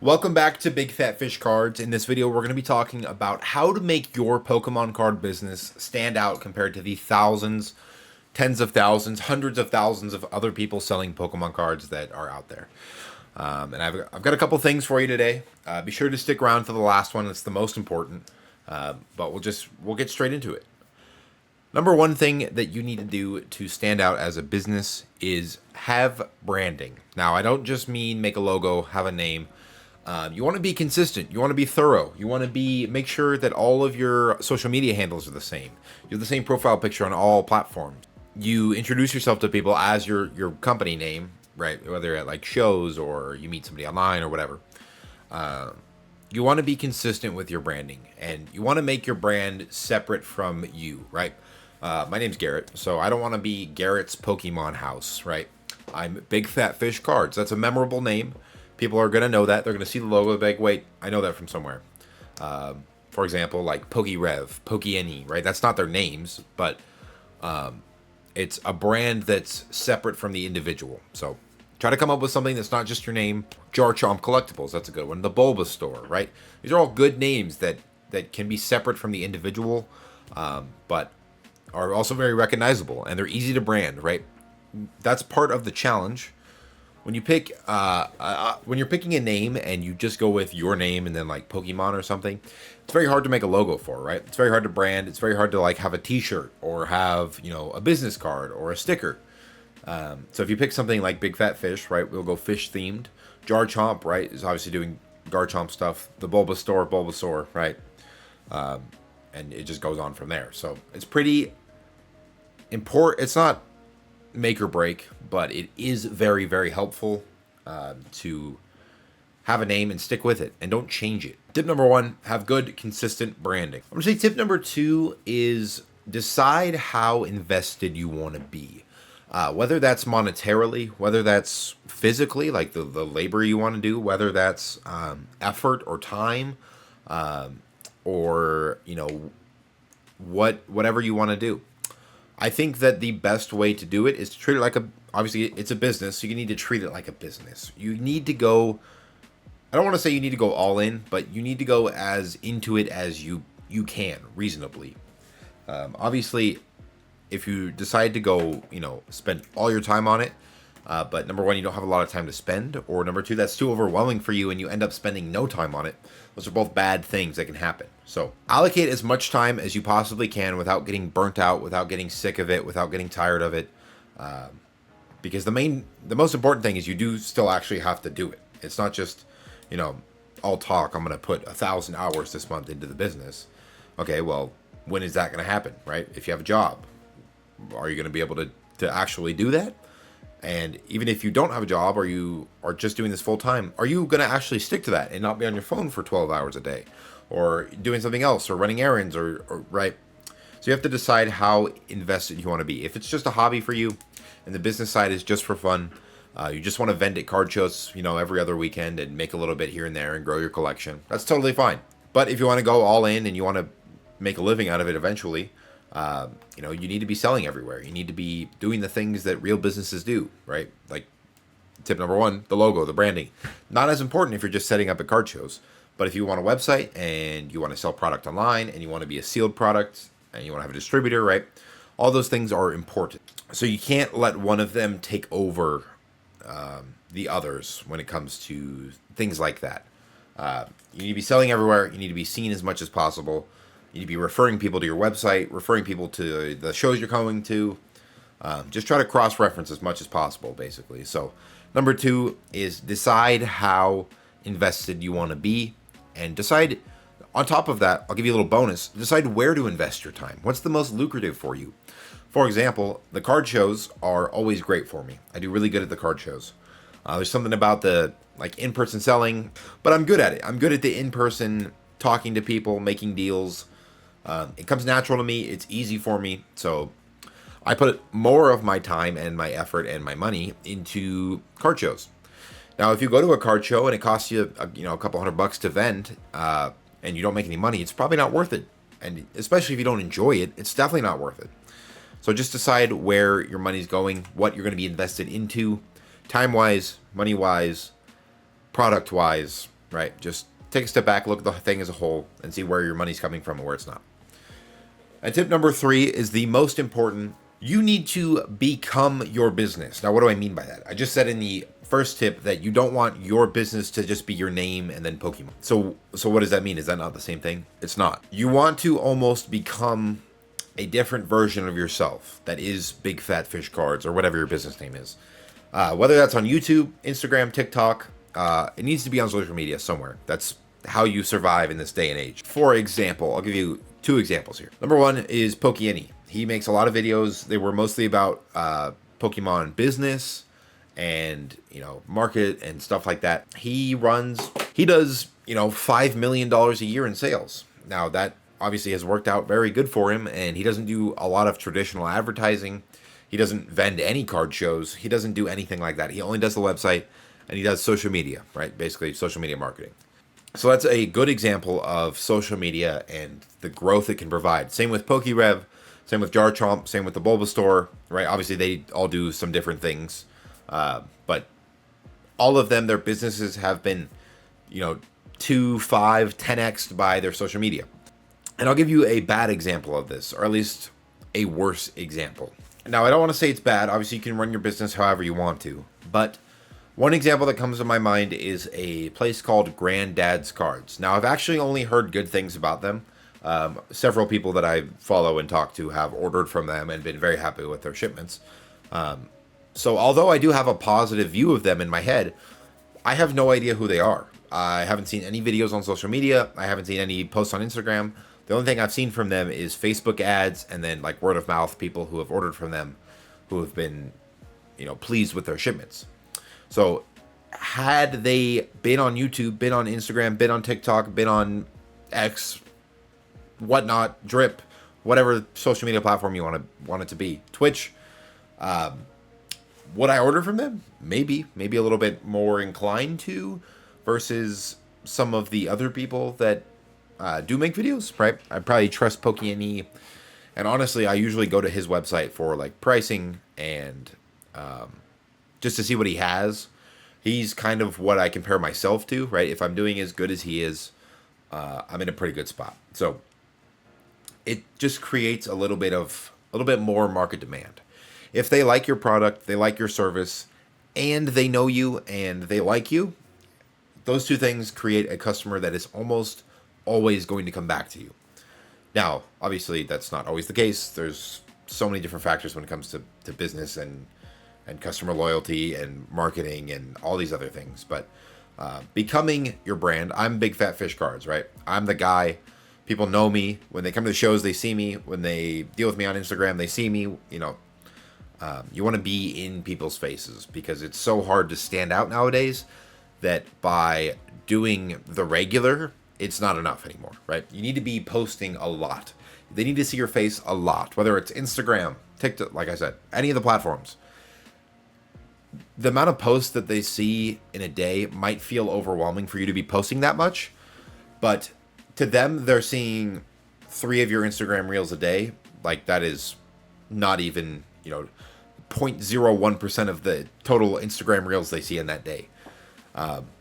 Welcome back to Big Fat Fish Cards. In this video, we're going to be talking about how to make your Pokemon card business stand out compared to the thousands, tens of thousands, hundreds of thousands of other people selling Pokemon cards that are out there. And I've got a couple things for you today. Be sure to stick around for the last one. It's the most important. But we'll get straight into it. Number one thing that you need to do to stand out as a business is have branding. Now, I don't just mean make a logo, have a name. You want to be consistent. You want to be thorough. You want to make sure that all of your social media handles are the same. You have the same profile picture on all platforms. You introduce yourself to people as your company name, right? Whether at like shows or you meet somebody online or whatever. You want to be consistent with your branding, and you want to make your brand separate from you, right? My name's Garrett, so I don't want to be Garrett's Pokemon House, right? I'm Big Fat Fish Cards. That's a memorable name. People are going to know that. They're going to see the logo. They're like, wait, I know that from somewhere. For example, like PokeRev, PokeAny, right? That's not their names, but it's a brand that's separate from the individual. So try to come up with something that's not just your name. Jar Chomp Collectibles, that's a good one. The Bulbasaur, right? These are all good names that can be separate from the individual, but are also very recognizable, and they're easy to brand, right? That's part of the challenge. When you pick, when you're picking a name and you just go with your name and then like Pokemon or something, it's very hard to make a logo for, right? It's very hard to brand. It's very hard to like have a T-shirt or have a business card or a sticker. So if you pick something like Big Fat Fish, right, we'll go fish themed. Jar Chomp, right, is obviously doing Garchomp stuff. The Bulbasaur, right, and it just goes on from there. So it's pretty important. It's not make or break, but it is very, very helpful to have a name and stick with it and don't change it. Tip number one, have good, consistent branding. I'm gonna say tip number two is decide how invested you want to be. Whether that's monetarily, whether that's physically, like the labor you want to do, whether that's effort or time, or whatever you want to do. I think that the best way to do it is to treat it like obviously it's a business, so you need to treat it like a business. You need to go, I don't want to say you need to go all in, but you need to go as into it as you can reasonably. Obviously, if you decide to go, spend all your time on it, but number one, you don't have a lot of time to spend, or number two, that's too overwhelming for you and you end up spending no time on it. Those are both bad things that can happen. So allocate as much time as you possibly can without getting burnt out, without getting sick of it, without getting tired of it. Because the most important thing is you do still actually have to do it. It's not just, all talk. I'm going to put 1,000 hours this month into the business. Okay, well, when is that going to happen, right? If you have a job, are you going to be able to actually do that? And even if you don't have a job or you are just doing this full time, are you going to actually stick to that and not be on your phone for 12 hours a day or doing something else or running errands or right? So you have to decide how invested you want to be. If it's just a hobby for you and the business side is just for fun, you just want to vend at card shows, every other weekend and make a little bit here and there and grow your collection, that's totally fine. But if you want to go all in and you want to make a living out of it eventually, you need to be selling everywhere. You need to be doing the things that real businesses do, right? Like tip number one, the logo, the branding. Not as important if you're just setting up at card shows, but if you want a website and you want to sell product online and you want to be a sealed product and you want to have a distributor, right? All those things are important. So you can't let one of them take over the others when it comes to things like that. You need to be selling everywhere. You need to be seen as much as possible. You need to be referring people to your website, referring people to the shows you're going to. Just try to cross-reference as much as possible, basically. So number two is decide how invested you want to be, and decide, on top of that, I'll give you a little bonus, decide where to invest your time. What's the most lucrative for you? For example, the card shows are always great for me. I do really good at the card shows. There's something about the in-person selling, but I'm good at it. I'm good at the in-person talking to people, making deals. It comes natural to me. It's easy for me. So I put more of my time and my effort and my money into card shows. Now, if you go to a card show and it costs you, a couple $100 to vend, and you don't make any money, it's probably not worth it. And especially if you don't enjoy it, it's definitely not worth it. So just decide where your money's going, what you're going to be invested into, time-wise, money-wise, product-wise, right? Just take a step back, look at the thing as a whole, and see where your money's coming from and where it's not. And tip number 3 is the most important. You need to become your business. Now, what do I mean by that? I just said in the first tip that you don't want your business to just be your name and then Pokemon. So what does that mean? Is that not the same thing? It's not. You want to almost become a different version of yourself that is Big Fat Fish Cards or whatever your business name is. Whether that's on YouTube, Instagram, TikTok, it needs to be on social media somewhere. That's how you survive in this day and age. For example, I'll give you 2 examples here. Number 1 is Pokémon. He makes a lot of videos. They were mostly about Pokemon business and, market and stuff like that. He does, $5 million a year in sales. Now, that obviously has worked out very good for him, and he doesn't do a lot of traditional advertising. He doesn't vend any card shows. He doesn't do anything like that. He only does the website, and he does social media, right? Basically, social media marketing. So that's a good example of social media and the growth it can provide. Same with PokeRev, same with Jarchomp, same with the Bulbasaur, right? Obviously, they all do some different things, but all of them, their businesses have been, 2, 5, 10x by their social media. And I'll give you a bad example of this, or at least a worse example. Now, I don't want to say it's bad. Obviously, you can run your business however you want to, but one example that comes to my mind is a place called Granddad's Cards. Now, I've actually only heard good things about them. Several people that I follow and talk to have ordered from them and been very happy with their shipments. So although I do have a positive view of them in my head, I have no idea who they are. I haven't seen any videos on social media. I haven't seen any posts on Instagram. The only thing I've seen from them is Facebook ads and then like word of mouth, people who have ordered from them who have been, pleased with their shipments. So had they been on YouTube, been on Instagram, been on TikTok, been on X, whatnot, Drip, whatever social media platform you want it to be, Twitch, would I order from them? Maybe a little bit more inclined to versus some of the other people that do make videos, right? I probably trust Pokemon, and honestly, I usually go to his website for like pricing and just to see what he has. He's kind of what I compare myself to, right? If I'm doing as good as he is, I'm in a pretty good spot. So it just creates a little bit more market demand. If they like your product, they like your service, and they know you and they like you, those 2 things create a customer that is almost always going to come back to you. Now, obviously, that's not always the case. There's so many different factors when it comes to business and customer loyalty and marketing and all these other things. But becoming your brand, I'm Big Fat Fish Cards, right? I'm the guy. People know me. When they come to the shows, they see me. When they deal with me on Instagram, they see me. You want to be in people's faces because it's so hard to stand out nowadays that by doing the regular, it's not enough anymore, right? You need to be posting a lot. They need to see your face a lot, whether it's Instagram, TikTok, like I said, any of the platforms. The amount of posts that they see in a day might feel overwhelming for you to be posting that much, but to them, they're seeing 3 of your Instagram reels a day. Like that is not even, 0.01% of the total Instagram reels they see in that day.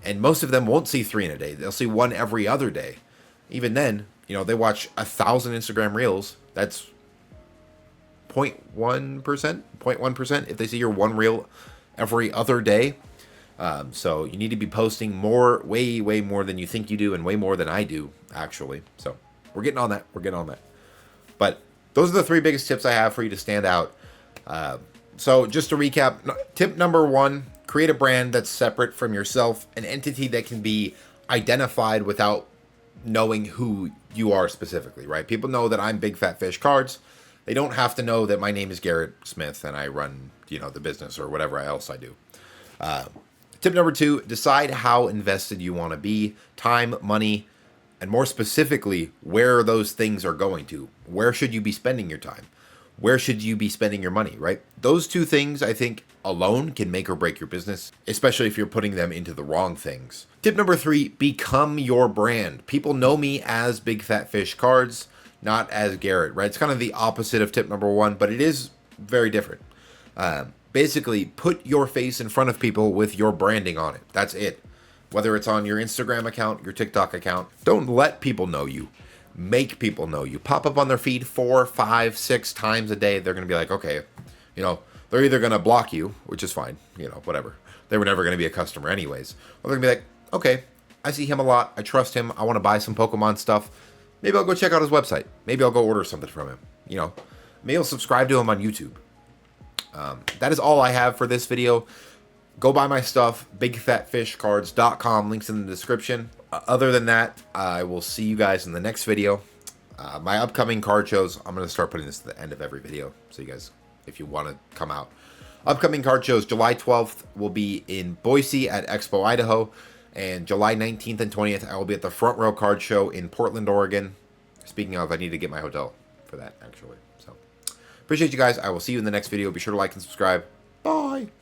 And most of them won't see 3 in a day. They'll see 1 every other day. Even then, they watch 1,000 Instagram reels. That's 0.1%. If they see your 1 reel every other day. So you need to be posting more, way more than you think you do and way more than I do, actually. So we're getting on that. But those are the 3 biggest tips I have for you to stand out. So just to recap, tip number 1, create a brand that's separate from yourself, an entity that can be identified without knowing who you are specifically, right? People know that I'm Big Fat Fish Cards. They don't have to know that my name is Garrett Smith and I run, the business or whatever else I do. Tip number 2, decide how invested you want to be, time, money, and more specifically, where those things are going to. Where should you be spending your time? Where should you be spending your money, right? Those 2 things, I think, alone can make or break your business, especially if you're putting them into the wrong things. Tip number 3, become your brand. People know me as Big Fat Fish Cards, not as Garrett, right? It's kind of the opposite of tip number 1, but it is very different. Basically, put your face in front of people with your branding on it. That's it. Whether it's on your Instagram account, your TikTok account, don't let people know you. Make people know you. Pop up on their feed 4, 5, 6 times a day. They're going to be like, okay, they're either going to block you, which is fine, whatever. They were never going to be a customer anyways. Or they're going to be like, okay, I see him a lot. I trust him. I want to buy some Pokemon stuff. Maybe I'll go check out his website. Maybe I'll go order something from him. Maybe I'll subscribe to him on YouTube. That is all I have for this video. Go buy my stuff, bigfatfishcards.com, links in the description. Other than that, I will see you guys in the next video. My upcoming card shows, I'm going to start putting this at the end of every video, so you guys, if you want to come out. Upcoming card shows, July 12th will be in Boise at Expo, Idaho, and July 19th and 20th, I will be at the Front Row Card Show in Portland, Oregon. Speaking of, I need to get my hotel for that, actually. So, appreciate you guys. I will see you in the next video. Be sure to like and subscribe. Bye!